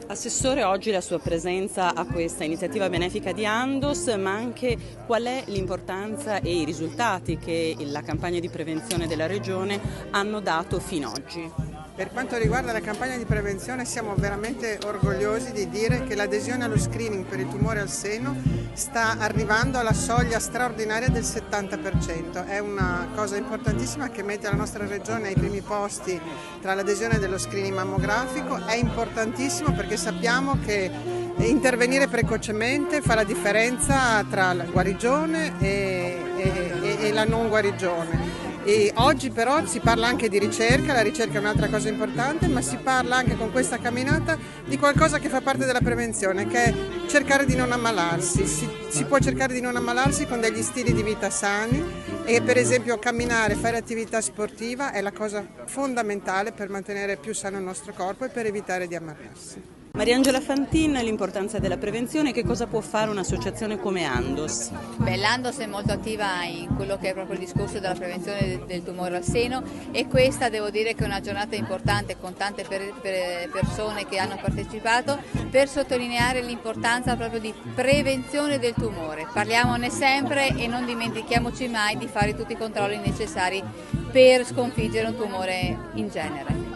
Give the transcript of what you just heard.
Assessore, oggi la sua presenza a questa iniziativa benefica di Andos, ma anche qual è l'importanza e i risultati che la campagna di prevenzione della Regione hanno dato fino ad oggi? Per quanto riguarda la campagna di prevenzione siamo veramente orgogliosi di dire che l'adesione allo screening per il tumore al seno sta arrivando alla soglia straordinaria del 70%. È una cosa importantissima che mette la nostra regione ai primi posti tra l'adesione dello screening mammografico. È importantissimo perché sappiamo che intervenire precocemente fa la differenza tra la guarigione e la non guarigione. E oggi però si parla anche di ricerca, la ricerca è un'altra cosa importante, ma si parla anche con questa camminata di qualcosa che fa parte della prevenzione, che è cercare di non ammalarsi. Si può cercare di non ammalarsi con degli stili di vita sani e per esempio camminare, fare attività sportiva è la cosa fondamentale per mantenere più sano il nostro corpo e per evitare di ammalarsi. Mariangela Fantin, l'importanza della prevenzione, che cosa può fare un'associazione come Andos? L'Andos è molto attiva in quello che è proprio il discorso della prevenzione del tumore al seno e questa devo dire che è una giornata importante con tante persone che hanno partecipato per sottolineare l'importanza proprio di prevenzione del tumore. Parliamone sempre e non dimentichiamoci mai di fare tutti i controlli necessari per sconfiggere un tumore in genere.